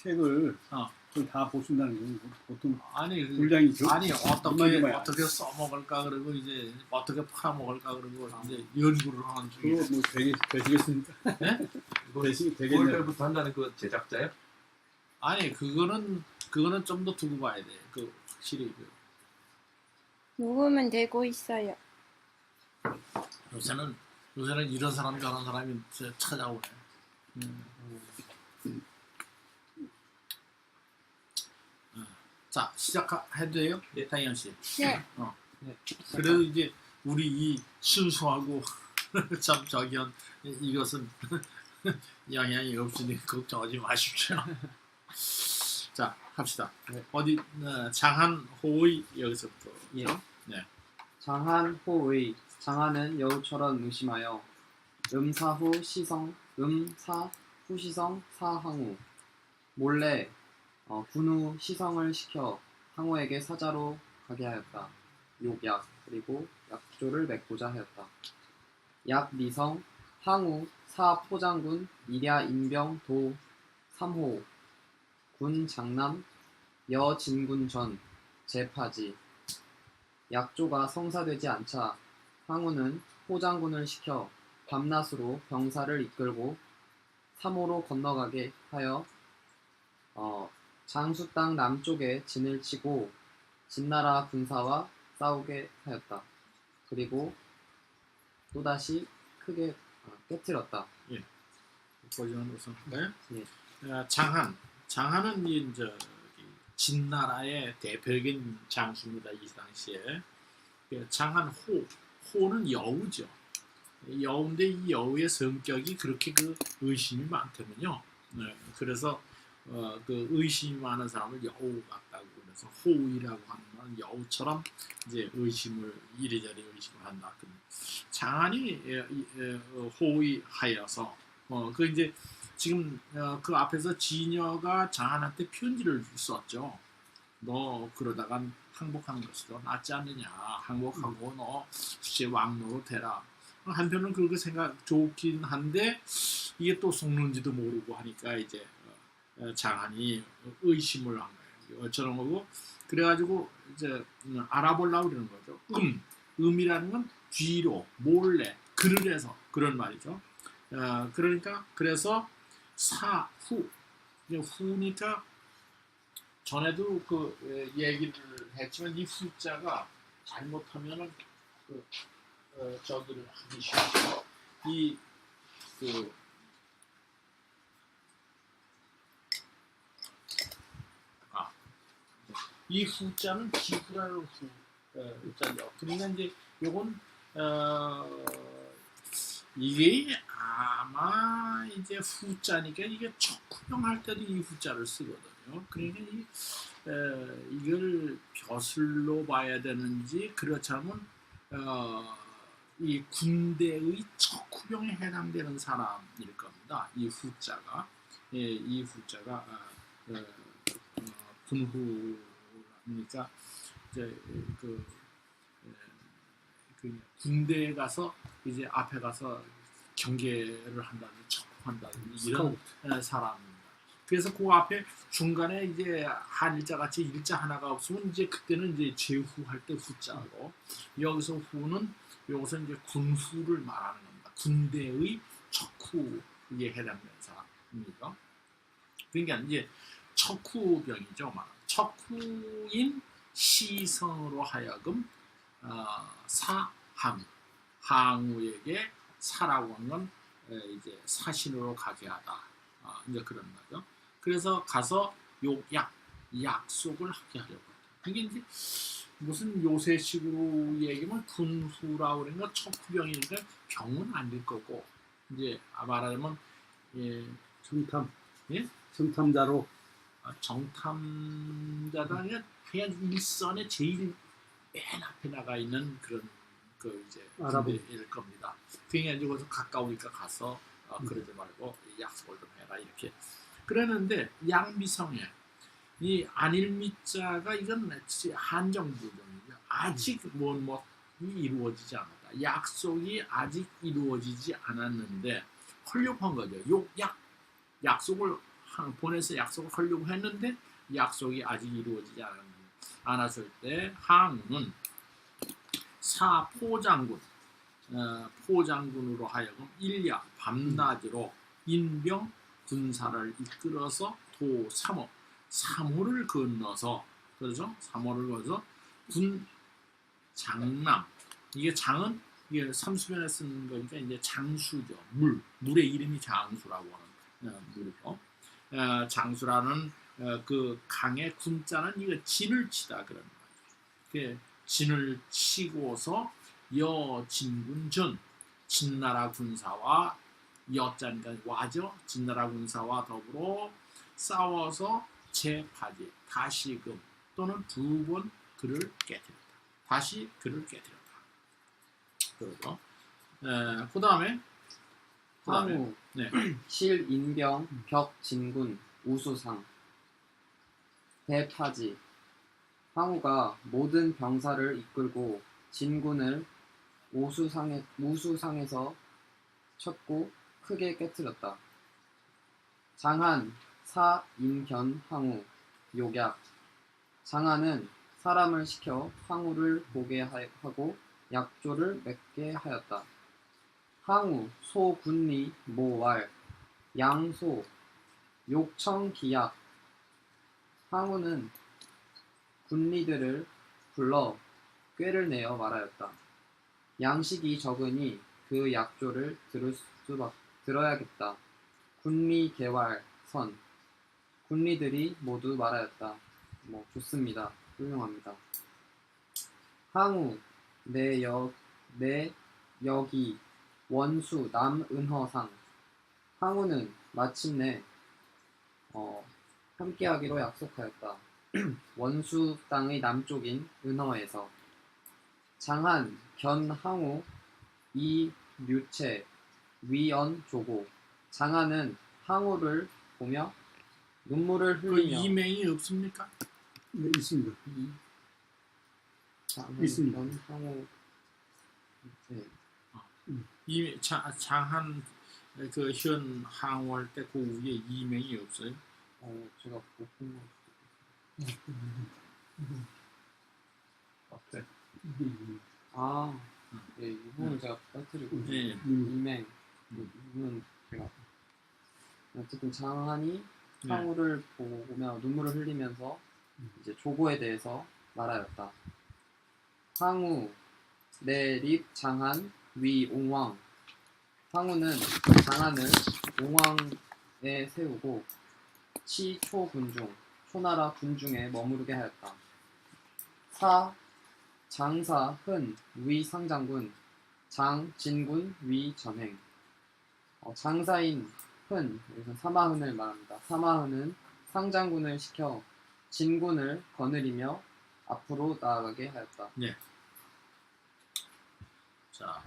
책을 어. 다 보신다는 건 보통 아니 분량이 아니 어떻게 얼마나 어떻게 써먹을까 그러고 이제 어떻게 팔아먹을까 그러고 이제 연구를 하는 중이에요. 그거 뭐 되시겠습니까? 네? 되겠네요. 9월달부터 한다는 그 제작자요? 아니 그거는 좀 더 두고 봐야 돼. 그 확실히 녹음은 되고 있어요. 요새는 이런 사람 저런 사람이 찾아오네. 자 시작해도 돼요? 네. 타이언 씨. 네. 네. 그래도 이제 우리 이 순수하고 참 저기한 이것은 영향이 없으니 걱정하지 마십시오. 자 합시다. 네. 어디 장한 호의 여기서부터. 예. 네. 장한 호의 장한은 여우처럼 의심하여 음사후 시성 음사 후시성 사항우 몰래 군후 시성을 시켜 항우에게 사자로 가게 하였다. 욕약 그리고 약조를 맺고자 하였다. 약 미성 항우 사 포장군 일야 인병 도 3호 군 장남 여진군 전 제파지 약조가 성사되지 않자 항우는 포장군을 시켜 밤낮으로 병사를 이끌고 3호로 건너가게 하여 장수 땅 남쪽에 진을 치고 진나라 군사와 싸우게 하였다. 그리고 또다시 크게 깨뜨렸다. 보시는 우선 할까요? 예. 장한은 이제 진나라의 대표적인 장수입니다. 이 당시에. 장한 호는 여우죠. 여우인데 이 여우의 성격이 그렇게 의심이 많다면요. 네, 그래서 그 의심이 많은 사람을 여우 같다고 그래서 호의라고 하는 건 여우처럼 이제 이리저리 의심을 한다. 장한이 호의하여서 그 이제 지금 그 앞에서 진여가 장한한테 편지를 썼죠. 너 그러다간 항복하는 것이 더 낫지 않느냐. 항복하고 너 수제 왕로로 되라. 한편은 그렇게 생각 좋긴 한데 이게 또 속는지도 모르고 하니까 이제 장한이 의심을 한 거예요. 저런 거고 그래가지고 이제 알아보려고 그러는 거죠. 음이라는 건 뒤로 몰래 글을 해서 그런 말이죠. 그러니까 그래서 사후 후니까 전에도 그 얘기를 했지만 이 후자가 잘못하면은 저기를 하기 쉽죠. 이 후자는 기후라는 후자죠. 그러니까 이제 요건 이게 아마 이제 후자니까 이게 척후병 할 때도 이 후자를 쓰거든요. 그러니까 이걸 벼슬로 봐야 되는지 그렇지 않으면 이 군대의 척후병에 해당되는 사람일 겁니다. 이 후자가 이 후자가 군후니까 이제 그 군대에 가서 이제 앞에 가서 경계를 한다든지 척후한다든지 이런 사람입니다. 그래서 그 앞에 중간에 이제 한일자 같이 일자 하나가 없으면 이제 그때는 이제 제후할 때 후자고 여기서 후는 여기서 이제 군후를 말하는 겁니다. 군대의 척후에 해당되는 사람입니다. 그러니까 이제 척후병이죠. 척후인 시성으로 하여금 항우에게 사라고 하는 건 이제 사신으로 가게 하다. 이제 그런 거죠. 그래서 가서 약속을 하게 하려고 했다. 이게 이제 무슨 요새식으로 얘기하면 군후라고 그러는 건 척후병이니까 병은 아닐 거고 이제 말하자면 정탐자로 정탐자가 아니라 그냥 일선에 제일 맨 앞에 나가 있는 그런 이제 군대일 겁니다. 그러니까 이제 거기서 가까우니까 가서 그러지 말고 약속을 좀 해라 이렇게. 그러는데 양미성에 이 안일미자가 이건 한정부정이죠. 아직 뭐이 이루어지지 않았다. 약속이 아직 이루어지지 않았는데 헐렵한 거죠. 약속을 보내서 약속을 하려고 했는데 약속이 아직 이루어지지 않았을 때 항우는 사포장군 포장군으로 하여금 일야 밤낮으로 인병 군사를 이끌어서 도 3호 3호를 건너서 그렇죠? 3호를 건너서 군 장남 이게 장은 이게 삼수변에 쓰는 거니까 이제 장수죠. 물의 이름이 장수라고 하는 물이고 장수라는 그 강의 군자는 이거 진을 치다 그런 거예요. 진을 치고서 여진군전 진나라 군사와 여자니까 와죠. 진나라 군사와 더불어 싸워서 재파지 다시금 또는 두 번 그를 깨뜨렸다. 다시 그를 깨뜨렸다. 그리고 그 다음에 항우 네. 실인병 격진군 우수상 대파지 항우가 모든 병사를 이끌고 진군을 우수상에서 쳤고 크게 깨뜨렸다. 장한 사인견 항우 요약 장한은 사람을 시켜 항우를 보게 하고 약조를 맺게 하였다. 항우 소군리 모왈 양소 욕청기약 항우는 군리들을 불러 꾀를 내어 말하였다. 양식이 적으니 그 약조를 들어야겠다. 군리 개왈 선 군리들이 모두 말하였다. 좋습니다. 훌륭합니다. 항우 내 여기 원수 남은허상 항우는 마침내 함께하기로 약속하였다. 원수 땅의 남쪽인 은허에서 장한 견항우 이류체 위언 조고 장한은 항우를 보며 눈물을 그 흘리며 이명이 없습니까? 네, 있습니다. 장한 있습니다. 견항우 장한 그 현 항우할 때 그 위에 이명이 없어요. 제가 못 본 거. 어때? 예, 이 부분은 제가 빠뜨리고 네. 이맹 이 부분은 제가 어쨌든 장한이 항우를 보며 눈물을 흘리면서 이제 조고에 대해서 말하였다. 항우 내립 장한 위 옹왕 항우는 장한을 옹왕에 세우고 치초군중 초나라 군중에 머무르게 하였다. 장사 흔 위 상장군 장진군 위 전행 장사인 흔 여기서 사마흔을 말합니다. 사마흔은 상장군을 시켜 진군을 거느리며 앞으로 나아가게 하였다. 자,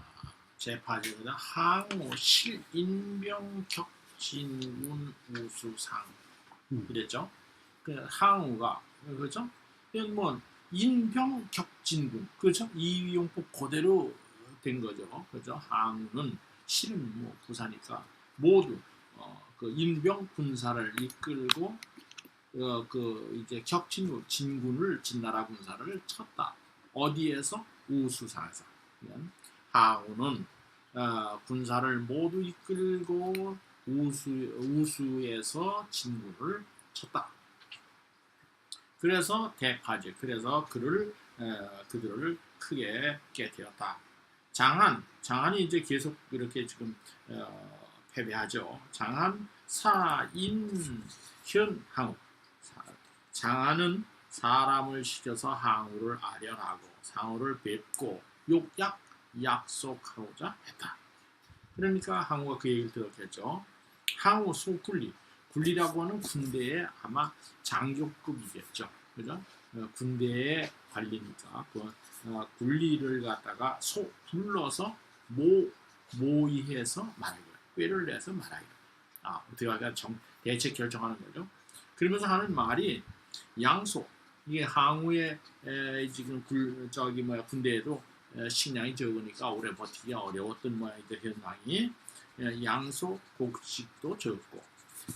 제8입니다. 항우 실인병 격진군 우수상 그랬죠? 그 항우가 그렇죠? 이건 뭐 인병 격진군 그렇죠? 이용법 그대로 된 거죠. 그렇죠? 항우는 실은 뭐 부사니까 모두 그 인병 군사를 이끌고 그 이제 격진군 진군을 진나라 군사를 쳤다. 어디에서? 우수상에서. 항우는 군사를 모두 이끌고 우수에서 진군을 쳤다. 그래서 대파지. 그래서 그들을 크게 깨뜨렸다. 장한이 이제 계속 이렇게 지금 패배하죠. 장한 사인현 항우. 장한은 사람을 시켜서 항우를 아련하고 상우를 뵙고 약속하고자 했다. 그러니까 항우가 그 얘기를 들었겠죠. 항우 소군리. 군리라고 하는 군대의 아마 장교급이겠죠. 그죠? 군대의 관리니까 군리를 갖다가 불러서 모의해서 말하기로 꾀를 내서 말하기로 어떻게 할까 대책 결정하는 거죠. 그러면서 하는 말이 양소 이게 항우의 지금 군대에도 식량이 적으니까 오래 버티기 어려웠던 모양이죠. 현상이 양소 곡식도 적고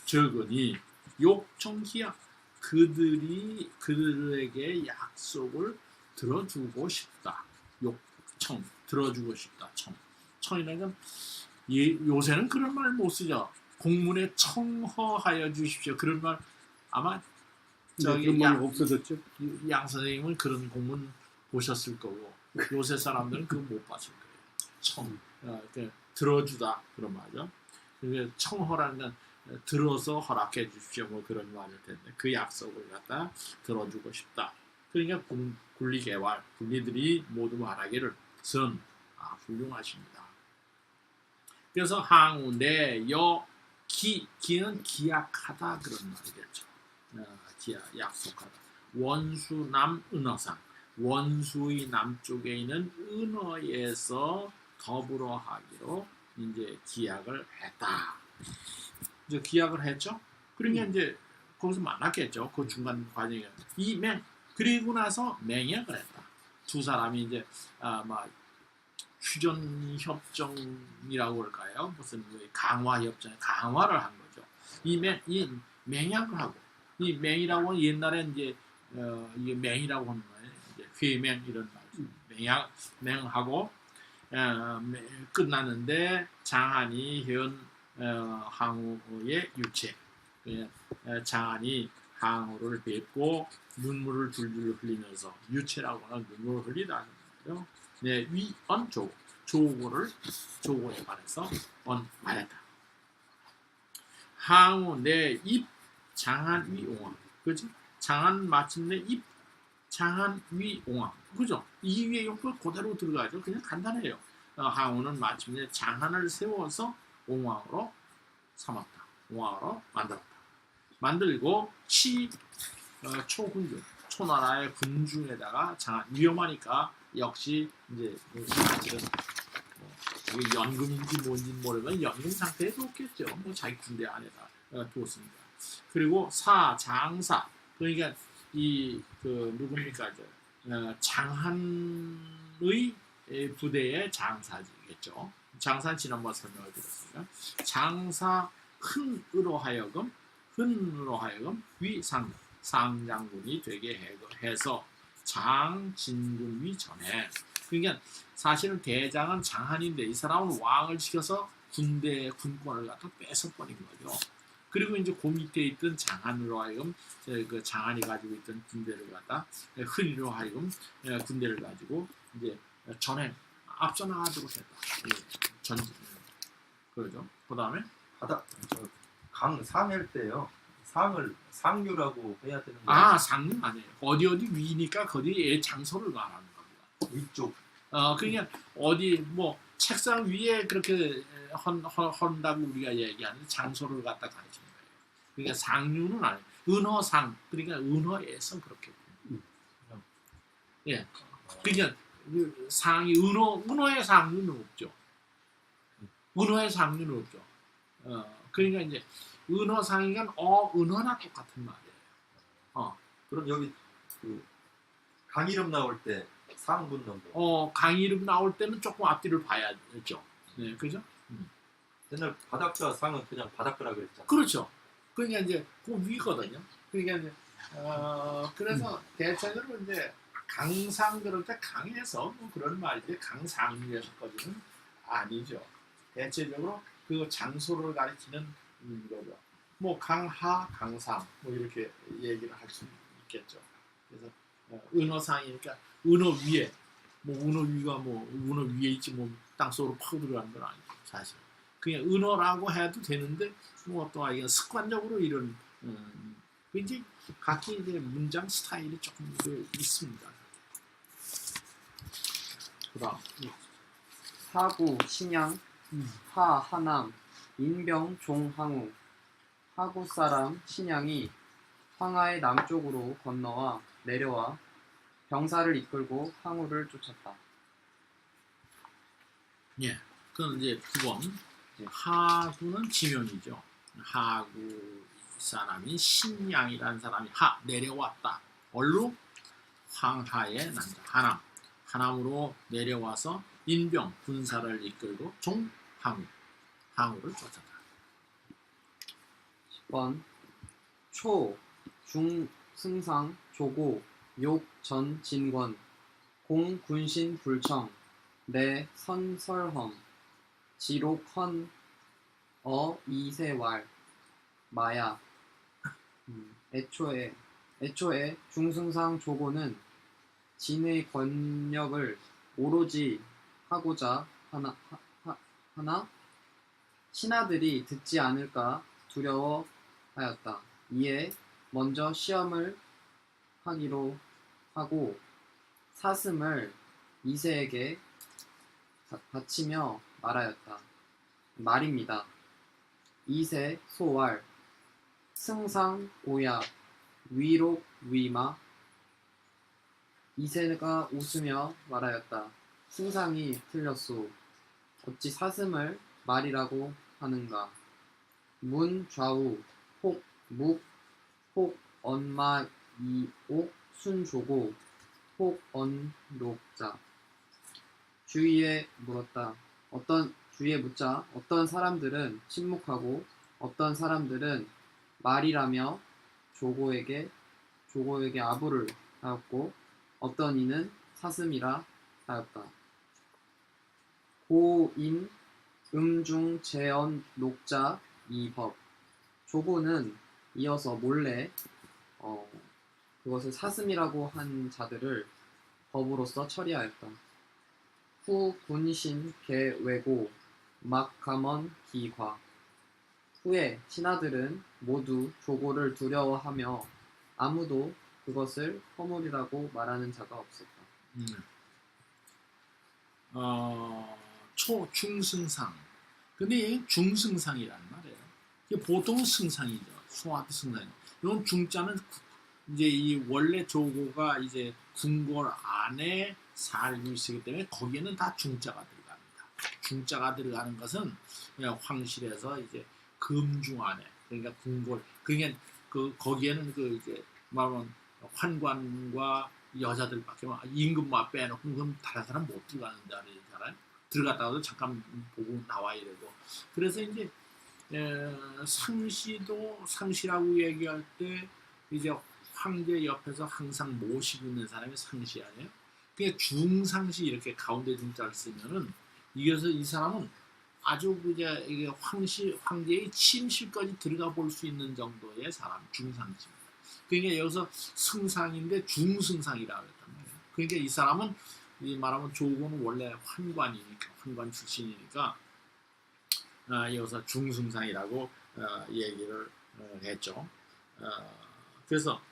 적으니 욕청기야. 그들에게 약속을 들어주고 싶다. 욕청 들어주고 싶다. 청이라는 건 요새는 그런 말 못 쓰죠. 공문에 청허하여 주십시오. 그런 말 아마 저기 그런 말이 없어졌죠. 양 선생님은 그런 공문 보셨을 거고 요새 사람들은 그거 못 봤을 거예요. 들어주다 그런 말이죠. 그게 청허라는 건 들어서 허락해 주십시오. 뭐 그런 말일 텐데 그 약속을 갖다 들어주고 싶다. 그러니까 군리개발 군리들이 모두 말하기를 선 훌륭하십니다. 그래서 항우 내여 기는 기약하다 그런 말이겠죠. 약속하다. 원수 남 은어상 원수의 남쪽에 있는 은어에서 더불어 하기로 이제 기약을 했다. 이제 기약을 했죠. 그러니까 이제 거기서 만났겠죠. 그 중간 과정에 그리고 나서 맹약을 했다. 두 사람이 이제 막 휴전 협정이라고 할까요? 무슨 강화 협정, 강화를 한 거죠. 이 맹약을 하고 이 맹이라고 옛날에 이제 이게 맹이라고 하는 거예요. 이제 회맹 이런 말, 맹하고 끝났는데 장한이 현 항우의 유체, 장한이 항우를 뵙고 눈물을 줄줄 흘리면서 유체라고 하는 눈물을 흘리다는 거예요. 네, 위언 조고에 관해서 말했다. 항우 내 입 장한 위옹왕, 그지? 장한 마침내 입 장한 위옹왕, 그죠? 이 위에 욕도 그대로 들어가죠. 그냥 간단해요. 항우는 마침내 장한을 세워서 옹왕으로 삼았다. 옹왕으로 만들었다. 만들고 초군중 초나라의 군중에다가 장한 위험하니까 역시 이제 연금인지 뭔지 모르면 연금 상태에 뒀겠죠. 뭐 자기 군대 안에다 두었습니다. 그리고 장사 그러니까 누굽니까 장한의 부대의 장사지겠죠. 장사 지난번 설명을 드렸습니다. 장사 흔으로 하여금 상장군이 되게 해서 장진군 위 전에 그러니까 사실은 대장은 장한인데 이 사람은 왕을 시켜서 군권을 갖다 뺏어버린 거죠. 그리고 이제 그 밑에 있던 장한으로 하여금 그 장한이 가지고 있던 군대를 갖다 흔히로 하여금 군대를 가지고 이제 전에 앞서 나가도록 했다. 전진 그러죠. 그 다음에 상일 때요. 상류라고 해야 되는 거예요. 상류 아니에요. 어디 위니까 거기에 장소를 말하는 겁니다. 위쪽. 그러니까 어디 뭐 책상 위에 그렇게 헌다고 우리가 얘기하는 장소를 갖다 가르치는 거예요. 그러니까 상류는 아니에요. 은어상 그러니까 은어에서 그렇게. 예. 그러니까 상이 은어의 상류는 없죠. 은어의 상류는 없죠. 그러니까 이제 은어상이면 은어나 똑같은 말이에요. 그럼 여기 강 이름 나올 때 상분 정도. 강 이름 나올 때는 조금 앞뒤를 봐야죠. 네, 그죠? 옛날 바닷가 상은 그냥 바닷가라 그랬잖아요. 그렇죠. 그러니까 이제 그 위거든요. 그러니까 이제 그래서 대체적으로 이제 강상 그럴 때 강에서 뭐 그런 말이지 강상류에서까지는 아니죠. 대체적으로 그 장소를 가리키는 거죠. 뭐 강하, 강상 뭐 이렇게 얘기를 할 수 있겠죠. 그래서 은어상이니까 은어 위에 뭐 은어 위가 뭐 은어 위에 있지 뭐 땅속으로 파고 들어가는 건 아니죠. 사실 그냥 은어라고 해도 되는데 뭐 또 이게 습관적으로 이런 이제 각기 이제 문장 스타일이 조금 있습니다. 그다음 하구 신양 하 하남 인병 종항우 하구 사람 신양이 황하의 남쪽으로 건너와 내려와 병사를 이끌고 항우를 쫓았다. 예, 그건 이제 9번 하구는 지명이죠. 하구 사람이 신양이라는 사람이 내려왔다. 얼로 황하의 남자 하남으로 내려와서 인병 군사를 이끌고 항우를 쫓았다. 10번 초, 중, 승상, 조고, 욕, 전, 진권, 공, 군신, 불청, 내, 선, 설험, 지록, 헌, 이세왈, 마야. 애초에 중승상 조고는 진의 권력을 오로지 하고자 하나 신하들이 듣지 않을까 두려워하였다. 이에 먼저 시험을 하기로 하고 사슴을 이세에게 바치며 말입니다. 이세 소왈 승상 오야 위록 위마. 이세가 웃으며 말하였다. 승상이 틀렸소. 어찌 사슴을 말이라고 하는가. 문 좌우 혹 묵 혹 언마 이옥 순조고 혹 언록자. 주위에 묻자 어떤 사람들은 침묵하고 어떤 사람들은 말이라며 조고에게 아부를 하였고 어떤 이는 사슴이라 하였다. 고인 음중 재언 녹자 이법. 조고는 이어서 몰래 그것을 사슴이라고 한 자들을 법으로서 처리하였다. 후 군신 개외고 막감언 기과. 후에 신하들은 모두 조고를 두려워하며 아무도 그것을 허물이라고 말하는 자가 없었다. 중승상. 근데 이 중승상이란 말이에요. 이게 보통 승상이죠. 소아트 승상. 이건 중자는 이제 이 원래 조고가 이제 궁궐 안에 살고 있기 때문에 거기에는 다 중자가 들어갑니다. 중자가 들어가는 것은 그냥 황실에서 이제 금중 안에 그러니까 궁궐 그러니까 거기에는 이제 말하면 환관과 여자들밖에 임금만 빼놓고 그럼 다른 사람 못 들어가는데 알잖아요. 들어갔다가도 잠깐 보고 나와야 되고. 그래서 이제 상시라고 얘기할 때 이제 황제 옆에서 항상 모시고 있는 사람이 상시 아니에요. 그게 중상시 이렇게 가운데 중자를 쓰면은 이겨서 이 사람은 아주 이게 황제의 침실까지 들어가 볼 수 있는 정도의 사람 중상시입니다. 그러니까 여기서 승상인데 중승상이라고 했단 말이에요. 그러니까 이 사람은 이 말하면 조고는 원래 환관 출신이니까 여기서 중승상이라고 얘기를 했죠. 그래서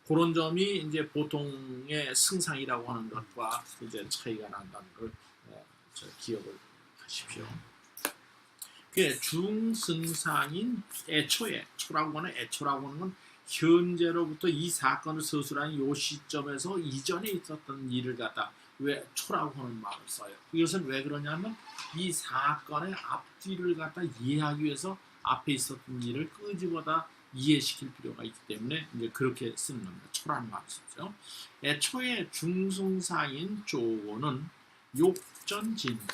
그런 점이 이제 보통의 승상이라고 하는 것과 이제 차이가 난다는 걸 기억을 하십시오. 그 중승상인 초라고 하는 건 현재로부터 이 사건을 서술하는 요 시점에서 이전에 있었던 일을 갖다 왜 초라고 하는 말을 써요. 이것은 왜 그러냐면 이 사건의 앞뒤를 갖다 이해하기 위해서 앞에 있었던 일을 끄집어다 이해시킬 필요가 있기 때문에 이제 그렇게 쓰는 겁니다. 초라는 말을 쓰죠. 애초에 중승상인 조고는 욕전진동.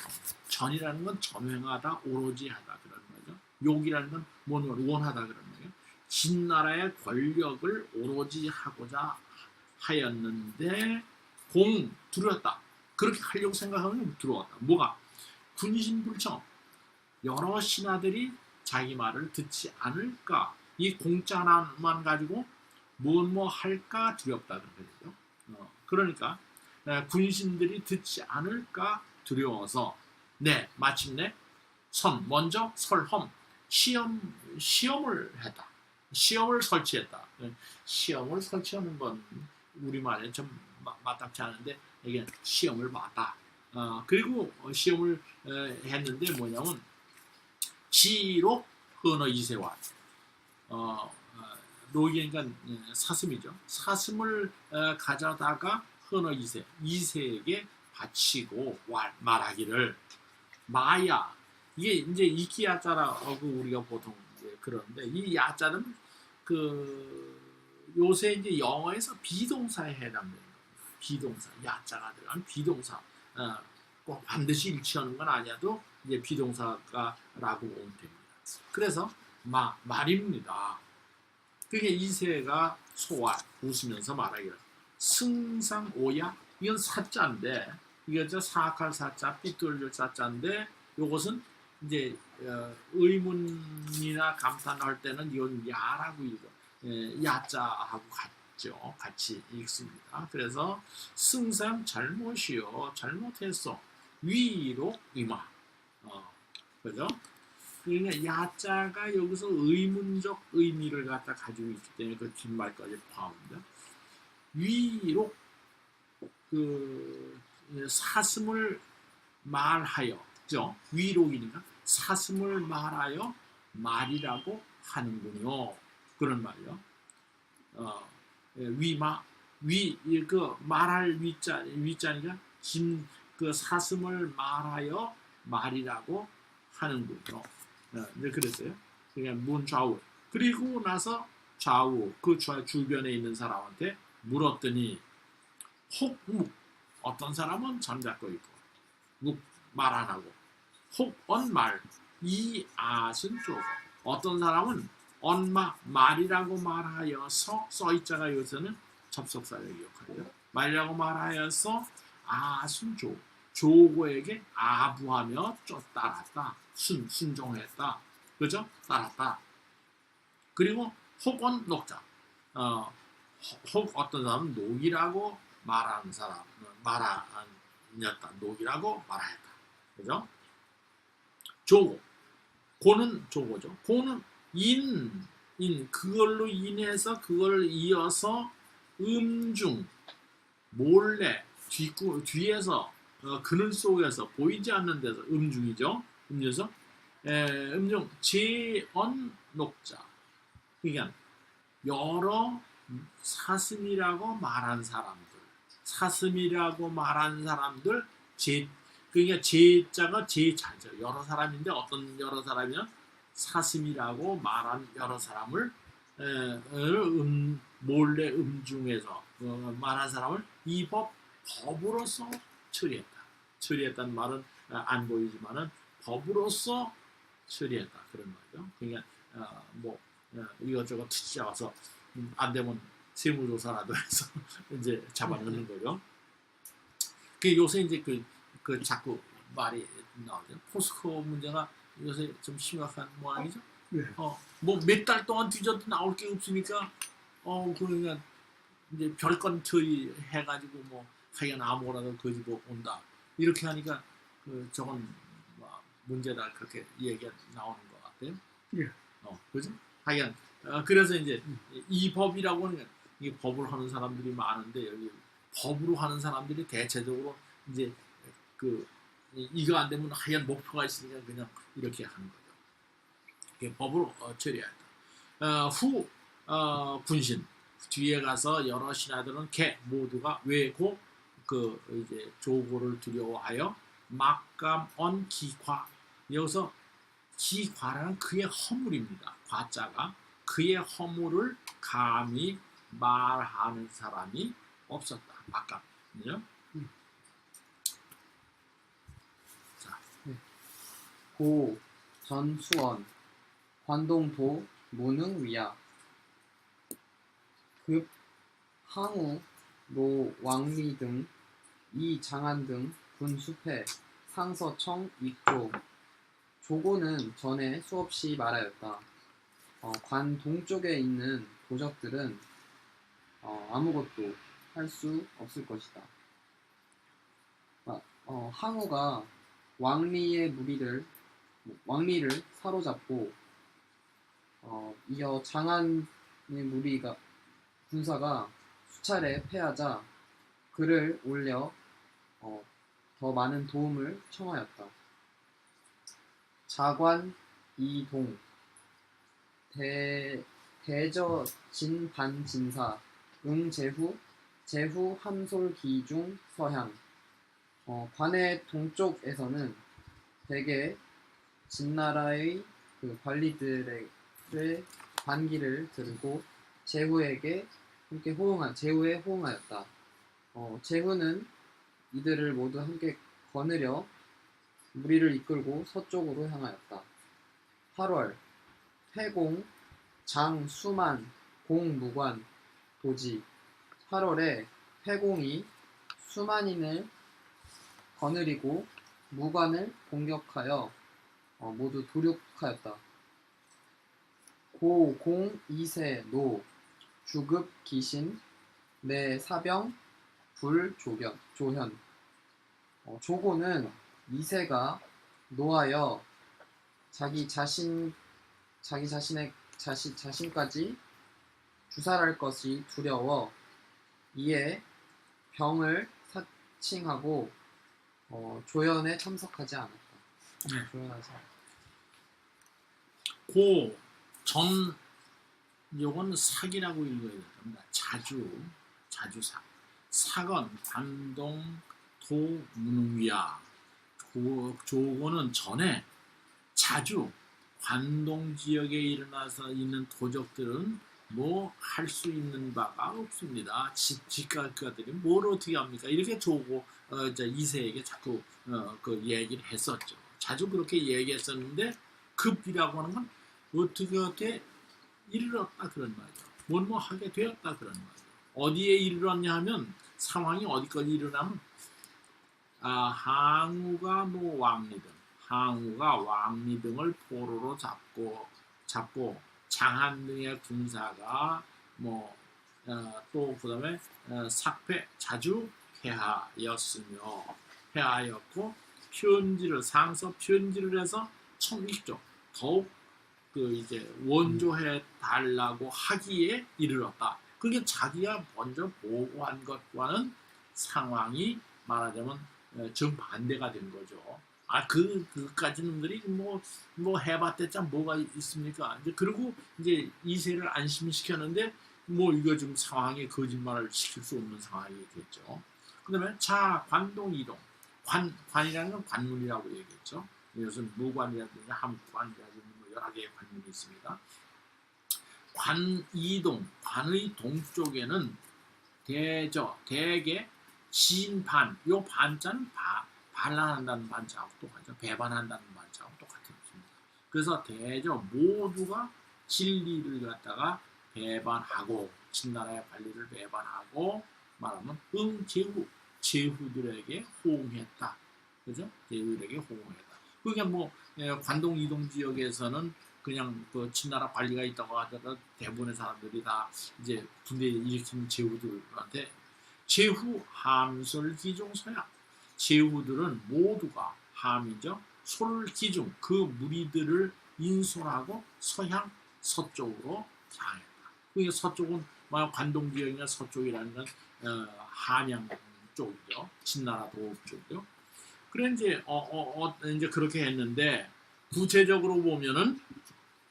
전이라는 건 전횡하다, 오로지 하다 그런 거죠. 욕이라는 건 원하다 그런 거예요. 진나라의 권력을 오로지 하고자 하였는데 두려웠다. 그렇게 하려고 생각하면 두려웠다. 뭐가? 군신불청. 여러 신하들이 자기 말을 듣지 않을까. 이 공짜 하나만 가지고 뭐 할까 두렵다는 거죠. 그러니까 군신들이 듣지 않을까 두려워서 마침내 먼저 설험 시험을 했다. 시험을 설치했다. 시험을 설치하는 건 우리말에 좀 마땅치 않은데 이게 시험을 봤다. 그리고 시험을 했는데 뭐냐면 지록 헌어 이세와 록이니까 사슴이죠. 사슴을 가져다가 헌어 이세에게 바치고 말하기를 마야. 이게 이제 이키 야자라고 우리가 보통 그러는데 이 야자는 요새 이제 영어에서 비동사에 해당되는 겁니다. 비동사 야자가 들어간 비동사. 꼭 반드시 일치하는 건 아니어도 이제 비동사가라고 보면 됩니다. 그래서 말입니다. 그게 이세가 소아 웃으면서 말하기를 승상오야 이건 사자인데 이게 저 사악할 사자 삐뚤릴 사자인데 이것은 이제 의문이나 감탄할 때는 이건 야라고 이거 야자하고 같죠. 같이 읽습니다. 그래서 승상 잘못이요 잘못했어 위로 의마 그죠? 그러니까 야자가 여기서 의문적 의미를 갖다 가지고 있기 때문에 그 뒷말까지 포함합니다. 위로 그 사슴을 말하여, 그죠? 위로이니까 사슴을 말하여 말이라고 하는군요. 그런 말이요. 위마 그 말할 위자니까 그 사슴을 말하여 말이라고 하는군요. 네, 그랬어요. 그냥 문 좌우. 그리고 나서 좌우 그 주변에 있는 사람한테 물었더니 혹묵 어떤 사람은 잠자고 있고 묵 말 안 하고 혹언 말 이 아은 쪼고 어떤 사람은 언마 말이라고 말하여서 써있자가 여기서는 접속사의 역할이에요. 말이라고 말하여서 아순 조 조고에게 아부하며 따랐다. 순종했다. 그죠? 따랐다. 그리고 혹은 녹자. 혹 어떤 사람은 녹이라고 말하는 사람 말하였다. 녹이라고 말하였다. 그죠? 조고. 고는 조고죠. 고는 인 그걸로 인해서 그걸 이어서 음중 몰래 뒤에서 그늘 속에서 보이지 않는 데서 음중이죠. 음중에서 음중 제언 녹자. 그러니까 여러 사슴이라고 말한 사람들 그러니까 제자가 제자죠. 여러 사람인데 어떤 여러 사람이면 사슴이라고 말한 여러 사람을 몰래 음중에서 말한 사람을 이 법으로서 처리했다. 처리했다는 말은 안 보이지만은 법으로서 처리했다 그런 말이죠. 그러니까 이것저것 뒤져서 안 되면 세무조사라도 해서 이제 잡아넣는 거죠. 그 요새 이제 그 자꾸 말이 나오죠. 포스코 문제가 요새 좀 심각한 모양이죠. 네. 뭐 몇 달 동안 뒤져도 나올 게 없으니까 그러니까 이제 별건 처리 해가지고 뭐 하여간 아무거나도 거지고 온다 이렇게 하니까 저건 문제다 그렇게 얘기가 나오는 것 같아요. 예. 그죠? 하여간 그래서 이제 이 법이라고 하는 이 법을 하는 사람들이 많은데 여기 법으로 하는 사람들이 대체적으로 이제 이거 안 되면 하여간 목표가 있으니까 그냥 이렇게 하는 거죠. 법으로 처리한다. 후 분신 뒤에 가서 여러 신하들은 모두가 왜고 이제 조고를 두려워하여 막감언 기과 여기서 기과라는 그의 허물입니다. 과자가 그의 허물을 감히 말하는 사람이 없었다. 막감. 그죠? 고 전수원 관동도 무능위야 급 항우 노 왕리 등 이장한 등 군수패 상서청 익조 조고는 전에 수없이 말하였다. 관 동쪽에 있는 도적들은 아무것도 할 수 없을 것이다. 항우가 왕리를 사로잡고 이어 장안의 군사가 수차례 패하자 그를 올려 더 많은 도움을 청하였다. 자관 이동 대저진반진사 제후 함솔기중 서향 관의 동쪽에서는 대개 진나라의 관리들의 반기를 들고 제후에 호응하였다. 제후는 이들을 모두 함께 거느려 무리를 이끌고 서쪽으로 향하였다. 8월 회공, 장, 수만, 공무관, 도지. 8월에 패공이 수만인을 거느리고 무관을 공격하여 모두 도륙하였다. 고, 공, 이세, 노, 주급, 기신, 내, 사병, 불, 조현. 조고는 이세가 노하여 자신까지 주살할 것이 두려워 이에 병을 사칭하고 조연에 참석하지 않았다. 네. 조연하지 않았다. 전 요건 사기라고 읽어야 됩니다. 자주사. 사건, 관동, 도, 무능위야. 조고는 전에 자주 관동 지역에 일어나서 있는 도적들은 뭐 할 수 있는 바가 없습니다. 직가들이 뭘 어떻게 합니까? 이렇게 조고 이세에게 자꾸 그 얘기를 했었죠. 자주 그렇게 얘기했었는데 급이라고 하는 건 어떻게 이르렀다 그런 말이죠. 뭐 하게 되었다 그런 말이죠. 어디에 이르렀냐 하면 상황이 어디까지 일어나면 항우가 항우가 왕리 등을 포로로 잡고 장한 등의 군사가 또 그다음에 삭패 자주 폐하였고 상서 편지를 해서 청익죠. 더욱 이제 원조해 달라고 하기에 이르렀다. 그게 자기가 먼저 보고한 것과는 상황이 말하자면 정반대가 된 거죠. 그까지 놈들이 뭐 해봤댔자 뭐가 있습니까? 이제 그리고 이제 이세를 안심시켰는데 이거 좀 상황에 거짓말을 시킬 수 없는 상황이 됐죠. 그다음에 관동 이동. 관이라는 건 관문이라고 얘기했죠. 이것은 무관이라든가 함관이라든가 여러 개의 관문이 있습니다. 관의 동쪽에는 대개 진반, 요 반자는 반란한다는 반자하고 똑같죠. 배반한다는 반자하고 똑같습니다. 그래서 모두가 진리를 갖다가 배반하고 진나라의 관리를 배반하고 말하면 제후들에게 호응했다. 그죠? 제후들에게 호응했다. 그러니까 관동 이동 지역에서는 그냥 그 진나라 관리가 있다고 하다가 대부분의 사람들이 다 이제 군대 일으킨 제후들한테 제후 함설기중 서양. 제후들은 모두가 함이죠. 솔기중 그 무리들을 인솔하고 서쪽으로 향했다. 그러니까 서쪽은 관동 지역이나 서쪽이라는 건 한양 쪽이죠. 진나라 도읍 쪽이죠. 그래 이제 이제 그렇게 했는데 구체적으로 보면은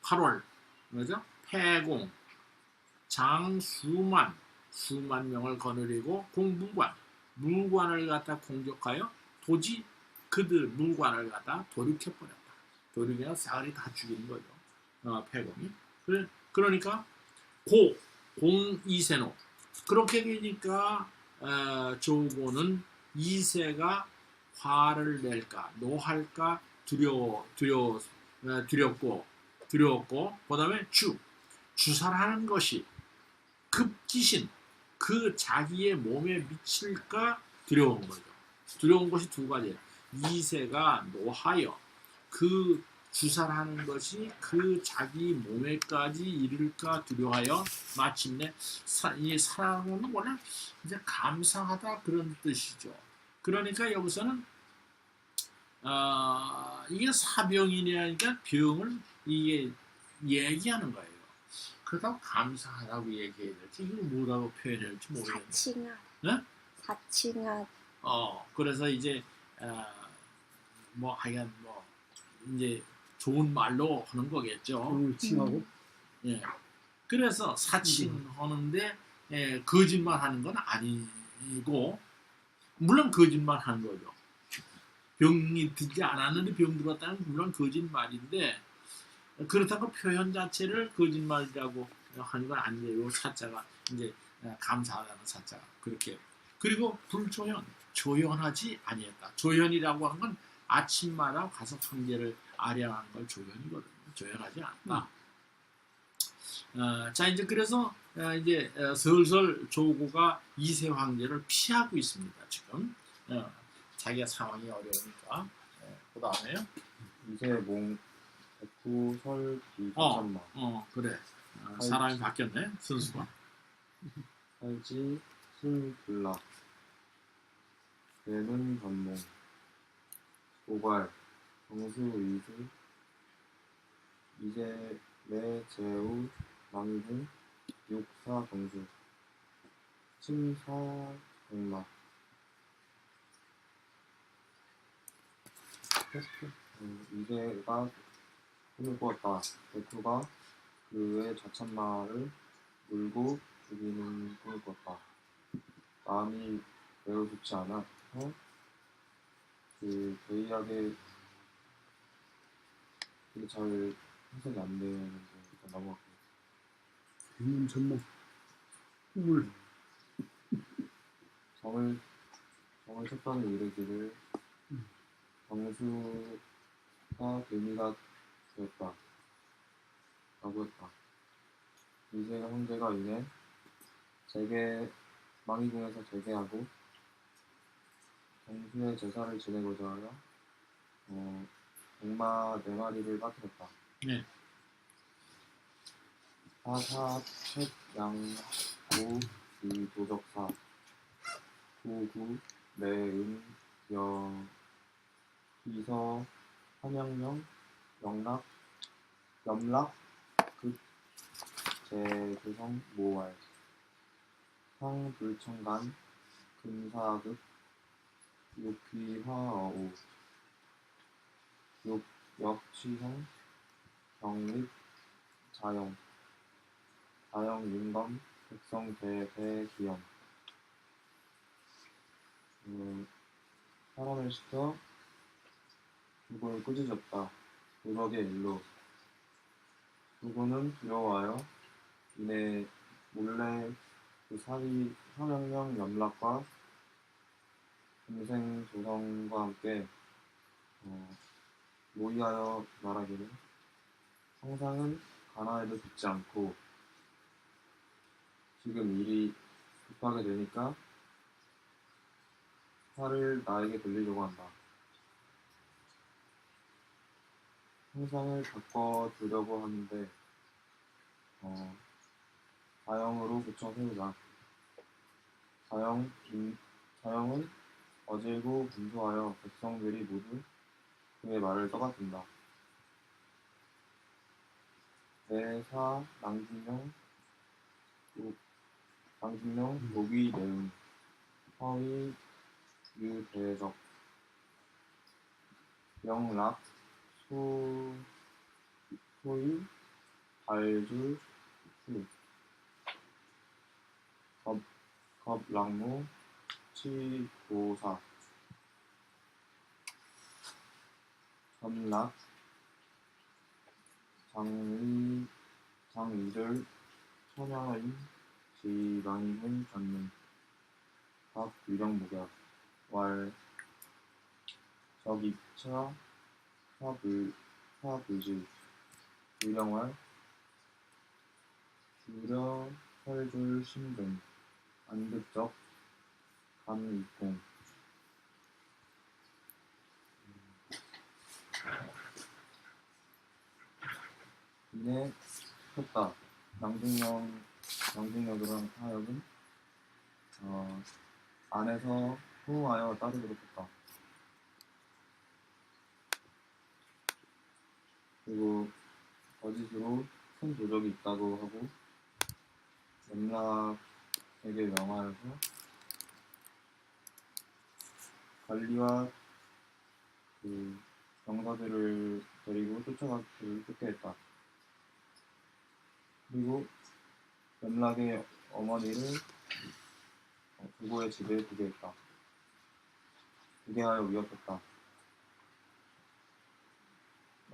8월 그죠? 패공 수만 명을 거느리고 무관을 갖다 공격하여 도지 그들 무관을 갖다 도륙해버렸다. 도륙이나 싸그리 다 죽이는 거죠. 패공이. 그러니까 공이세노 그렇게 되니까 조고는 이세가 화를 낼까 노할까 두렵고 그다음에 주살하는 것이 급기신 그 자기의 몸에 미칠까 두려운 거죠. 두려운 것이 두 가지예요. 이세가 노하여 그 주살하는 것이 그 자기 몸에까지 이를까 두려워하여 마침내 이 사랑은 원래 이제 감사하다 그런 뜻이죠. 그러니까 여기서는 이게 사병이니까 병을 이게 얘기하는 거예요. 그렇다고 감사하다고 얘기해야 될지 이걸 뭐라고 표현해야 될지 모르겠네요. 사칭하. 네? 사칭하. 그래서 이제 하여간 이제 좋은 말로 하는 거겠죠. 병을 칭하고 예. 그래서 사칭하는데 거짓말하는 건 아니고 물론 거짓말하는 거죠. 병이 들지 않았는데 병 들었다는 물론 거짓말인데 그렇다고 표현 자체를 거짓말이라고 하는 건 아니에요. 사자가 이제 감사하다는 사자가 그렇게. 그리고 조연하지 아니했다. 조연이라고 하는 건 아침마다 가서 황제를 아련하는 걸 조연이거든요. 조연하지 않았다. 자 이제 그래서 이제 슬슬 조고가 이세 황제를 피하고 있습니다. 지금 자기가 상황이 어려우니까. 그 다음에요. 이세몽 백후 설비 어. 천마 그래. 사람이 바뀌었네. 선수가. 살지 신불라 대문 전몽 도발 정수 의수 이세매 제우 망이등 육사 정수 침사 정마 이세가 손을 뻗었다. 백후가 그의 자천마를 물고 죽이는 손을 뻗었다. 마음이 매우 좋지 않아서 그 괴이하게 되게 잘 해석이 안 되는데 일단 넘어갈게요. 백문 전목 꿈을 정을 쳤더니 이르기를 정수가 개미가 되었다 라고 했다. 이세 형제가 이내 망이궁에서 재개하고 정수의 제사를 지내고자 하여 백마 4마리를 빠뜨렸다. 네. 사사 쳇양고 도적사 구구 내은 비서 한양령 영락 염락 극 제조성 모왈 상불청간 금사극 육귀화어오 역취형 경립 자영 윤검 백성 대기영 사람을 시켜 누구를 꾸짖었다. 도적의 일로 누구는 두려워하여 이내 몰래 그 사위 현영령 염락과 동생 조성과 함께 모의하여 말하기를 항상은 가나에도 듣지 않고 지금 일이 급하게 되니까 화를 나에게 돌리려고 한다. 형상을 바꿔두려고 하는데 자영으로 붙여 세우자. 자영은 어질고 분수하여 백성들이 모두 그의 말을 떠받든다. 대사 낭진령 독위 내음 허위 유대적 영락 소위 발주 수 겁락무 치고사 전락 장의절 천양의 지방인 전문 박 유령목약 왈 적입차 화불지 유령왈 주려 설줄 신등 안극적 감이통 이내 폈다. 낭중역으로 하여금 안에서 후하여 따르기로 했다. 그리고 거짓으로 큰 도적이 있다고 하고 염락에게 명하여서 관리와 그 병사들을 데리고 쫓아가기를 쫓겨했다. 그리고 염락의 어머니를 부고의 집에 부계했다. 부계하여 위협했다.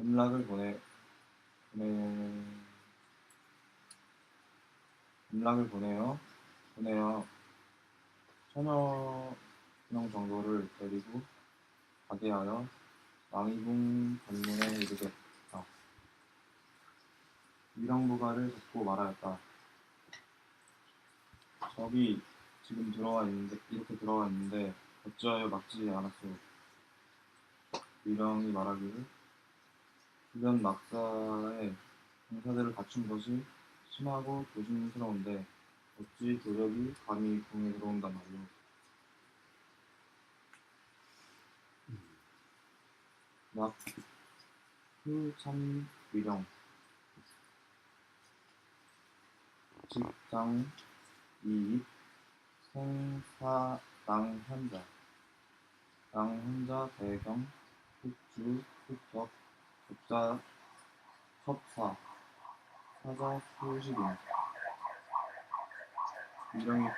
염락을 보내어 1000여 명 정도를 데리고 가게 하여 망이궁 관문에 이르게 했다. 위령부가를 잡고 말하였다. 적이 지금 이렇게 들어와 있는데 어찌하여 막지 않았소? 위령이 말하기를 주변 막사의 병사들을 갖춘 것이 심하고 조심스러운데 어찌 도적이 감히 궁에 들어온단 말이오. 낙후참 위령 직장 이익 생사 낭환자 낭환자 대경 흑주 흑적 적자 첩사 사자 수식인 위령이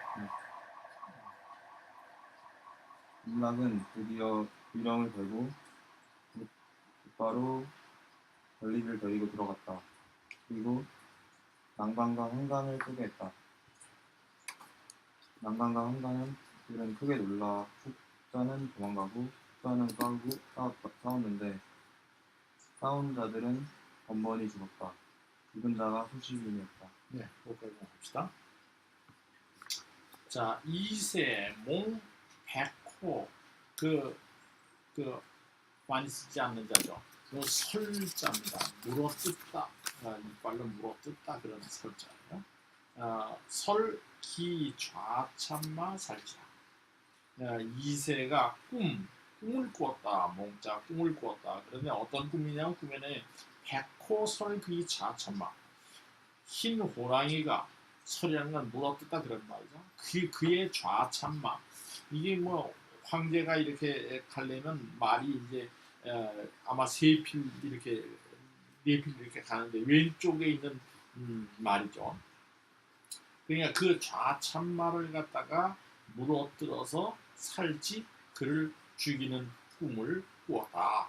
일락은 드디어 위령을 들고 곧바로 권리를 데리고 들어갔다. 그리고 난관과 환관을 끄게 했다. 난관과 환관은 크게 놀라 흑자는 도망가고 흑자는 싸웠는데 싸운 자들은 번번이 죽었다. 죽은 자가 수십인이었다. 네, 거기까지 봅시다. 자, 이세, 몽, 백호, 많이 쓰지 않는 자죠. 설자입니다. 물어뜯다, 이빨로 물어뜯다 그런 설자예요. 설, 기, 좌, 참마, 살자. 이세가 꿈을 꾸었다. 몽자 꿈을 꾸었다. 그런데 어떤 꿈이냐면 꿈에는 백호, 설, 기, 좌, 참마. 흰 호랑이가 설이라는 건 물어뜯다 그런 말이죠. 그의 좌참마. 이게 뭐 황제가 이렇게 가려면 말이 이제 아마 네 필 이렇게 가는데 왼쪽에 있는 말이죠. 그러니까 그 좌참마를 갖다가 물어뜯어서 살지 그를 죽이는 꿈을 꾸었다.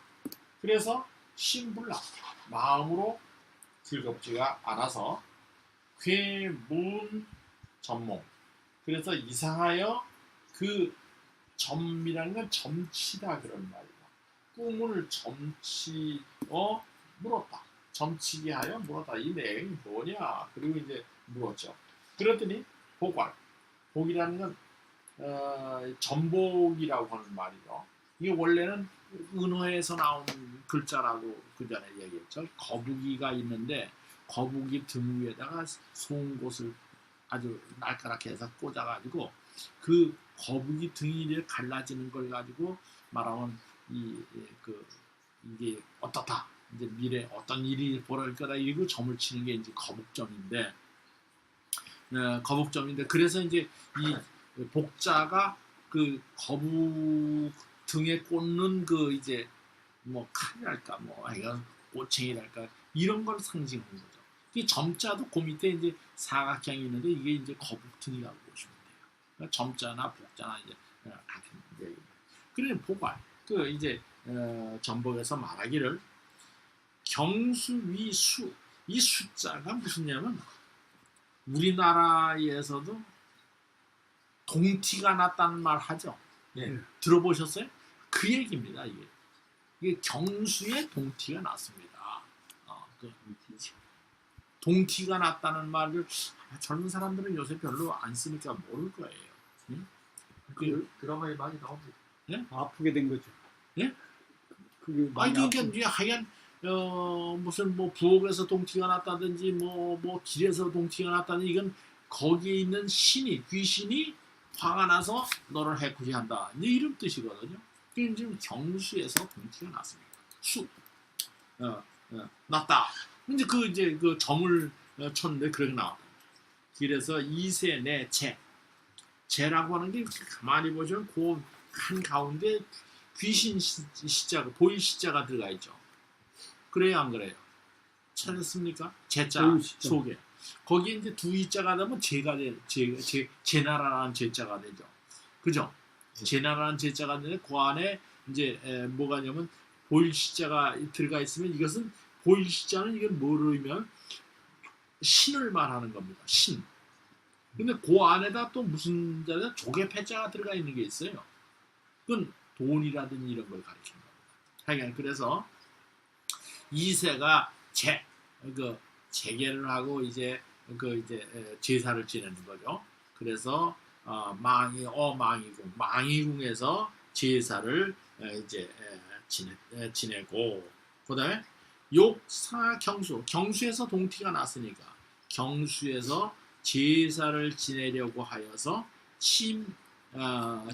그래서 신불락 마음으로 즐겁지가 않아서 괴문 점몽. 그래서 이상하여 그 점이라는 건 점치다 그런 말이야. 꿈을 물었다. 점치게 하여 물었다. 이 내용이 뭐냐? 그리고 이제 물었죠. 그랬더니 복이라는 건 전복이라고 하는 말이죠. 이게 원래는 은어에서 나온 글자라고 그 전에 얘기했죠. 거북이가 있는데 거북이 등 위에다가 송곳을 아주 날카롭게 해서 꽂아가지고 그 거북이 등이 갈라지는 걸 가지고 말하면 이게 어떻다 이제 미래 어떤 일이 벌어질 거다 이거 점을 치는 게 이제 거북점인데 그래서 이제 이 복자가 그 거북 등에 꽂는 그 이제 뭐 칼이랄까 뭐 아이가 꼬챙이랄까 이런 걸 상징하는 거죠. 이 점자도 그 밑에 이제 사각형이 있는데 이게 이제 거북등이라고 보시면 돼요. 그러니까 점자나 복자나 이제 같은 이제 그래 보관 그 이제 전복에서 말하기를 경수위수 이 숫자가 무슨냐면 우리나라에서도 동티가 났다는 말 하죠. 예. 들어보셨어요? 그 얘기입니다. 이게 경수에 동티가 났습니다. 동티가 났다는 말을 젊은 사람들은 요새 별로 안 쓰니까 모를 거예요. 응? 드라마에 많이 나옵니다. 예? 아프게 된 거죠. 예? 그게 아니 많이 그러니까 이제 하여간 무슨 뭐 부엌에서 동티가 났다든지 뭐 길에서 동티가 났다든지 이건 거기에 있는 귀신이 화가 나서 너를 해코지한다. 이제 이런 뜻이거든요. 그게 지금 경수에서 동티가 났습니다. 났다. 이제 그 점을 쳤는데 그렇게 나왔다. 그래서 이세 내 재라고 하는 게 가만히 보시면 그 한 가운데 귀신 시자가 보일 시자가 들어가 있죠. 그래요 안 그래요? 찾았습니까? 제자 속에 거기에 이제 두 이자가 되면 제나라라는 제자가 되죠. 그죠? 제나라는 제자가 되는데 그 안에 이제 뭐가 냐면 보일 시자가 들어가 있으면 이것은 보일 시자는 이건 뭐로 이면 신을 말하는 겁니다. 신. 근데 그 안에다 또 무슨 자가 조개 패자가 들어가 있는 게 있어요. 그건 돈이라든지 이런 걸 가리키는 겁니다. 하여간 그래서 이세가 재개를 하고 이제 제사를 지내는 거죠. 그래서 망이궁에서 제사를 이제 지내고, 그다음에 욕사 경수에서 동티가 났으니까 경수에서 제사를 지내려고 하여서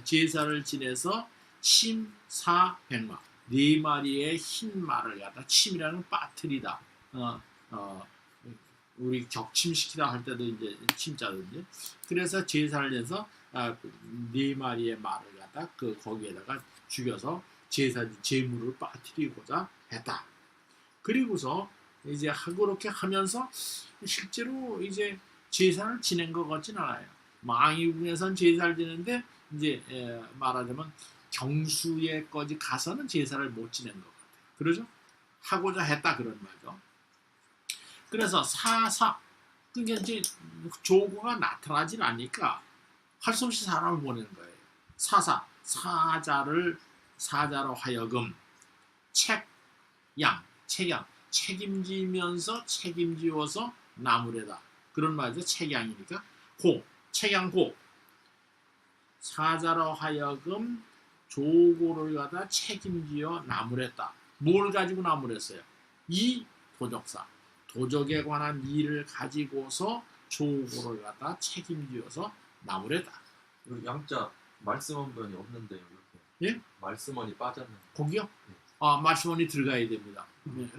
제사를 지내서 침사백마, 4마리의 흰 말을 갖다, 침이라는 빠트리다. 우리 격침시키다 할 때도 이제 침자든지. 그래서 제사를 해서 4마리의 말을 갖다 거기에다가 죽여서 제물을 빠뜨리고자 했다. 그리고서 이제 그렇게 하면서 실제로 이제 제사를 지낸 것 같진 않아요. 망이궁에선 제사를 지내는데 이제 말하자면 경수에까지 가서는 제사를 못 지낸 것 같아요. 그러죠? 하고자 했다 그런 말이죠. 그래서 그러니까 이제 조고가 나타나질 않으니까 할 수 없이 사람을 보내는 거예요. 사자로 하여금 책임지면서 책임지어서 나무래다. 그런 말이죠. 책양이니까 책양고, 사자로 하여금 조고를 갖다 책임지어 나무랬다. 뭘 가지고 나무랬어요? 이 도적에 관한 일을 가지고서 조고를 갖다 책임지어서 나무랬다. 이 양자 말씀원이 없는데요. 이렇게. 예? 말씀원이 빠졌는데. 거기요? 말씀원이 들어가야 됩니다.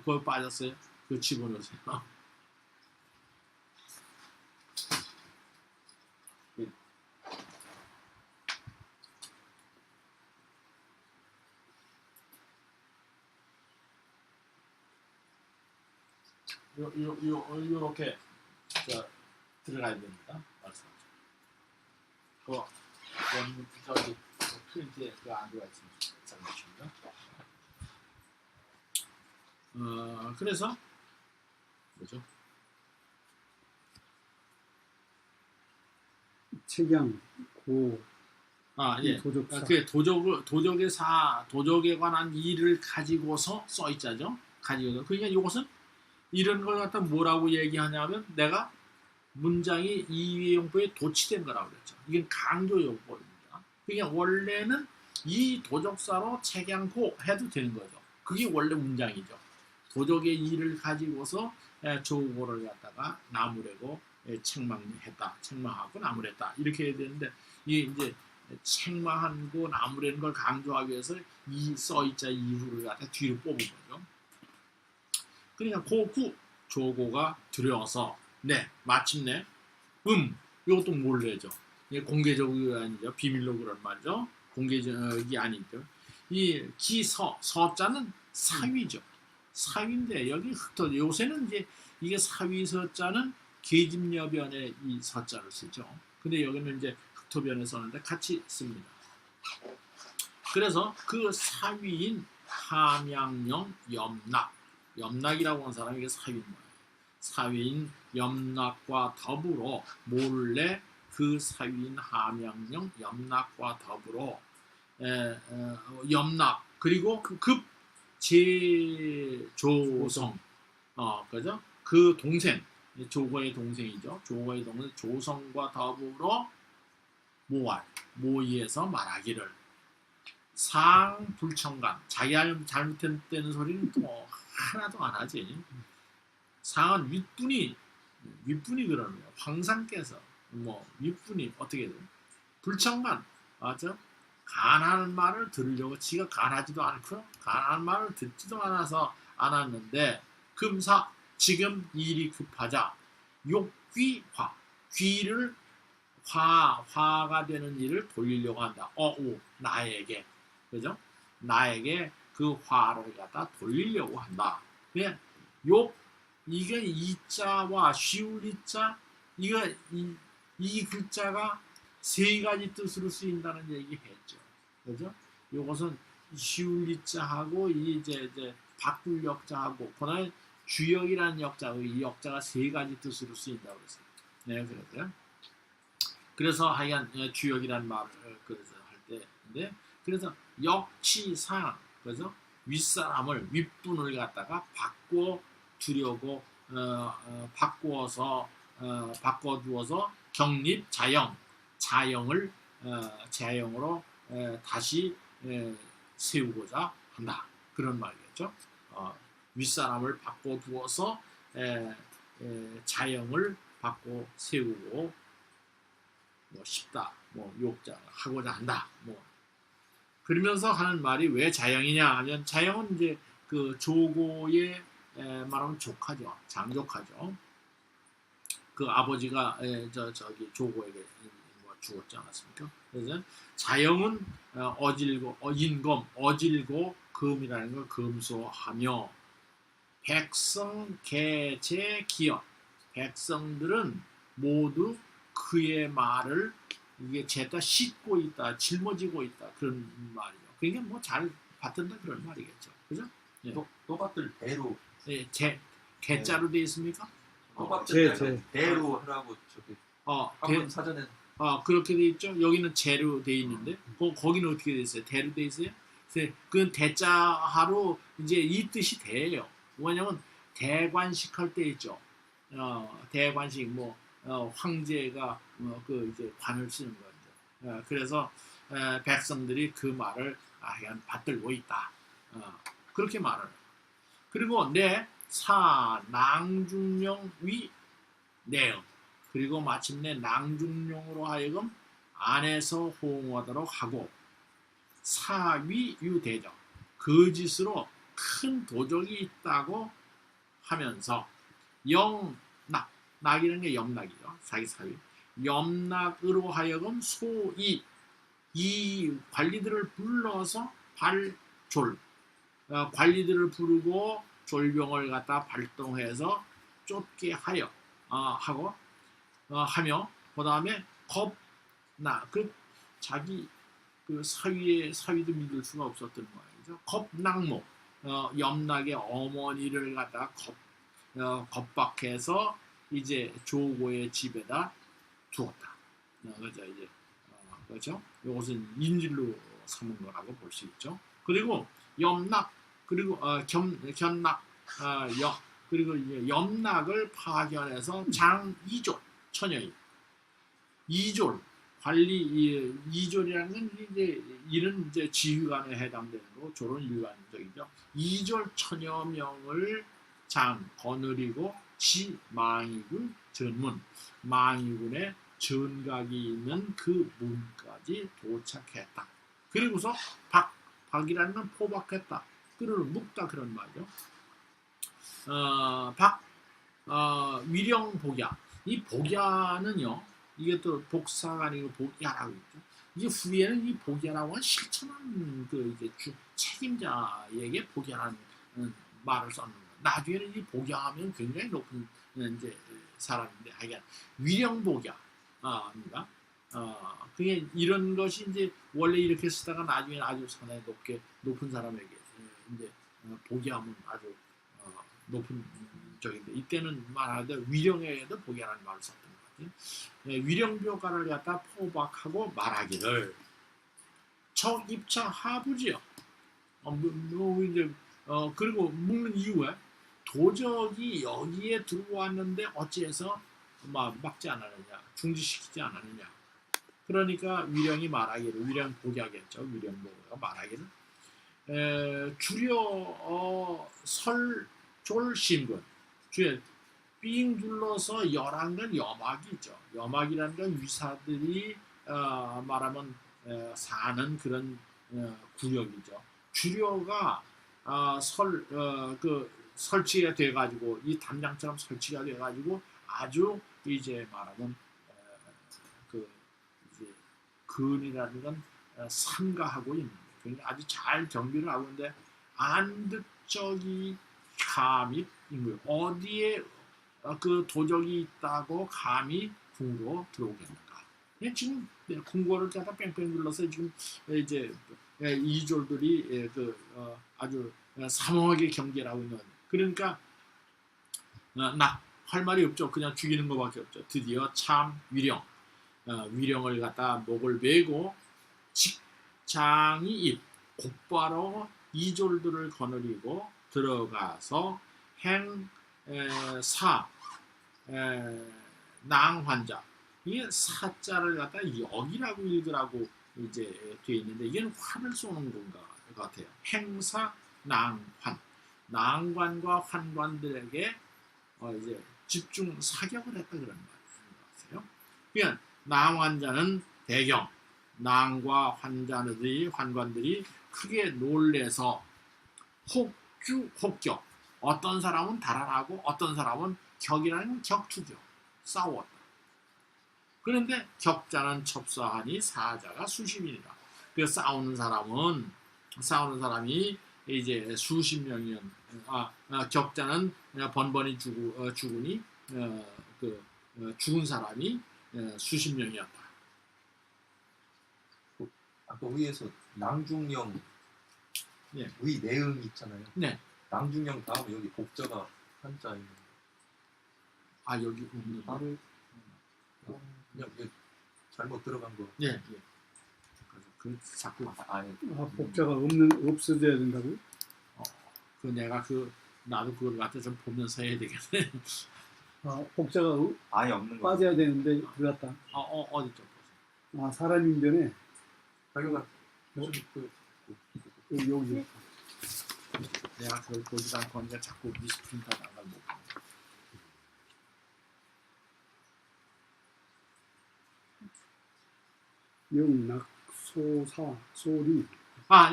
거기 빠졌어요. 그거 집어넣으세요. 요렇게 들어가야 됩니다. 말씀하죠. 저기 프린트에 안 들어가 있습니다. 잘못입니다. 그래서 뭐죠? 책양, 고, 예. 도적사. 그 도적에 관한 일을 가지고서 써 있자죠. 가지고서. 그러니까 이것은 이런 걸 갖다 뭐라고 얘기하냐면, 내가 문장이 이위용법에 도치된 거라고 그랬죠. 이건 강조용법입니다. 그러니까 원래는 이 도적사로 책양고 해도 되는 거죠. 그게 원래 문장이죠. 도적의 일을 가지고서 조고를 갖다가 나무래고 책망하고 나무랬다. 이렇게 해야 되는데, 이게 이제 책망하고 나무래는 걸 강조하기 위해서 이 써있자 이후를 갖다 뒤로 뽑은 거죠. 그러니까 조고가 두려워서 마침내 이것도 몰래죠. 공개적이 아니죠. 비밀로 그런 말이죠. 공개적이 아니죠. 이 서자는 사위죠. 사위인데 여기 요새는 이제 이게 사위서자는 계집여변에 이 서자를 쓰죠. 근데 여기는 이제 흑토변에 썼는데 같이 씁니다. 그래서 그 사위인 함양령 염락이라고 하는 사람이 이게 사위인 거예요. 사위인 염락과 더불어 몰래 그 사위인 함양령 염락과 더불어 염락 그리고 급 제조성 그죠? 그 동생 조거의 동생이죠. 조거의 동생 조성과 더불어 모의에서 말하기를 상불청간 자기 잘못했다는 소리는 또 하나도 안 하지. 상은 윗분이 그러는 거예요. 황상께서 윗분이 어떻게 돼요? 불청간 맞죠? 간하는 말을 들으려고 지가 간하지도 않고 간하는 말을 듣지도 않았는데 금사 지금 일이 급하자 욕귀화 귀를 화가 되는 일을 돌리려고 한다. 나에게 그죠? 나에게 그 화를 갖다 돌리려고 한다. 그냥 이게 이자와 쉬울이자 이 글자가 세 가지 뜻으로 쓰인다는 얘기했죠. 그죠? 이것은 쉬울이자하고 이제 바꿀 역자하고 그다음에 주역이라는 이 역자가 세 가지 뜻으로 쓰인다고 그랬어요. 네, 그랬어요. 그래서 하여간 주역이라는 말을 그래서 할 때인데 그래서 역치상 그래서 윗분을 갖다가 바꿔 두려고 바꿔두어서 경립 자영을 자영으로 다시 세우고자 한다. 그런 말이겠죠. 윗사람을 바꿔두어서 자영을 바꿔 세우고 싶다. 하고자 한다. 그러면서 하는 말이 왜 자영이냐 하면 자영은 이제 그 조고의 말하면 조카죠. 장조카죠. 그 아버지가 저기 조고에게 죽었지 않았습니까? 그래서 자영은 어질고 금이라는 걸 금소하며 백성 개체 기업 백성들은 모두 그의 말을 이게 죄다 씻고 있다, 짊어지고 있다 그런 말이죠. 그러니까 잘 받든다 그런 말이겠죠. 그죠? 또밭들 대로 예, 개자로 돼 있습니까? 또밭들 대로 하라고 저기 한번 사전에 그렇게 돼 있죠. 여기는 재로 돼 있는데 거기는 어떻게 돼 있어요? 대로 돼 있어요? 그건 대자하로 이제 이 뜻이 돼요. 뭐냐면 대관식 할 때 있죠. 대관식 황제가 이제 관을 쓰는 거죠. 그래서 백성들이 그 말을 그냥 받들고 있다. 그렇게 말을. 그리고 내 낭중령 위 내음. 그리고 마침내 낭중령으로 하여금 안에서 호응하도록 하고 사위 유대적 거짓으로 큰 도적이 있다고 하면서 낙이라는 게 염락이죠. 자기 사위 염락으로 하여금 이 관리들을 불러서 관리들을 부르고 졸병을 갖다 발동해서 쫓게 하여 하며 그 다음에 자기 그 사위도 믿을 수가 없었던 거예요. 겁낙모 염락의 어머니를 갖다 겁박해서 이제 조고의 집에다 두었다. 그렇죠? 이것은 인질로 삼은 거라고 볼 수 있죠. 그리고 염락 그리고 견락 그리고 이제 염락을 파견해서 장이졸 처녀인 이졸 관리 이졸이라는 건 이런 이제 지휘관에 해당되는 거고 졸은 일반적이죠. 이졸 천여명을 거느리고 망이군 전문 망이군의 전각이 있는 그 문까지 도착했다. 그리고서 박이라는 건 포박했다. 끈을 묶다 그런 말이죠. 위령 복야. 이 복야는요. 이게 또 복사가 아니고 복야라고 있죠. 이게 후에는 이 복야라고 하는 실천한 이제 책임자에게 복야라는 말을 썼는 거예요. 나중에는 이 복야하면 굉장히 높은 이제 사람인데 하여간 위령 복야입니다. 그게 이런 것이 이제 원래 이렇게 쓰다가 나중에 아주 상당히 높은 사람에게 이제 복야하면 아주 높은 적인데 이때는 말하되 위령에도 복야라는 말을 썼던 거지. 위령묘가를 갖다 포박하고 말하기를 척입차 하부지요. 이제 그리고 묻는 이유에 도적이 여기에 들어왔는데 어찌해서 막지 않았느냐, 중지시키지 않았느냐. 그러니까 위령이 말하기를 위령 복야겠죠. 위령묘가 말하기를 주려 설졸신군 주에 삥 둘러서 11건 여막이 있죠. 여막이라는 건 위사들이 말하면 사는 그런 구역이죠. 주려가 설치가 돼가지고 이 담장처럼 설치가 돼가지고 아주 이제 말하면 이제 근이라는 건 삼가하고 있는 거예요. 그러니까 아주 잘 정비를 하고 있는데 안득적이 감히 있는 거예요. 어디에 그 도적이 있다고 감히 궁으로 들어오겠는가? 지금 궁궐을 갖다 뺑뺑 둘러서 지금 이제 이졸들이 아주 삼엄하게 경계를 하고 있는. 그러니까 할 말이 없죠. 그냥 죽이는 것밖에 없죠. 드디어 참 위령을 갖다 목을 메고 직장이 곧바로 이졸들을 거느리고 들어가서 낭환자. 이게 사자를 갖다 역이라고 읽으라고 이제 돼 있는데 이게 환을 쏘는 건가 같아요. 행사 낭환. 낭관과 환관들에게 이제 집중 사격을 했다 그런 말이에요. 그러니까 낭환자는 배경, 낭과 환관들이 크게 놀래서 혹격. 어떤 사람은 달아나고 어떤 사람은 격이라는 격투죠. 싸웠다. 그런데 격자는 첩사하니 사자가 수십이니라. 그 싸우는 사람이 이제 수십 명이면 격자는 번번이 죽으니 죽은 사람이 수십 명이었다. 아까 위에서 낭중령 예. 위 내응 있잖아요. 네. 낭중령 다음에 여기 복자가 한자 있는 거. 여기 없는 거. 그냥 이게 잘못 들어간 거. 예. 그 자꾸 복자가 없어져야 된다고요? 나도 그걸 갖다 좀 보면서 해야 되겠네. 복자가 아예 없는 거. 빠져야 되는데 들어갔다. 어디 좀 사람인변에 자기가 여기 내가 그걸 보지 않고 하니까 자꾸 미스프린트 나가 못 봐. 영낙소사 소리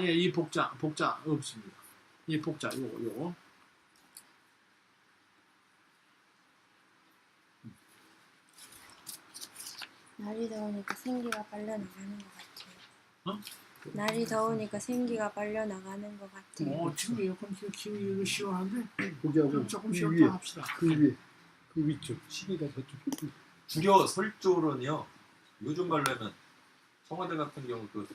예, 이 복자 없습니다. 이 복자 요거. 날이 더우니까 생기가 빨려 나가는 것 같아요. 날이 더우니까 생기가 빨려 나가는 것 같아요. 지금 에어컨 키우기 시원한데 거기하고 조금 그 쉬었다 위에 합시다. 그 위에 그 위쪽 시기가 저쪽 줄여 설조론이요. 요즘 말로 하면 청와대 같은 경우 그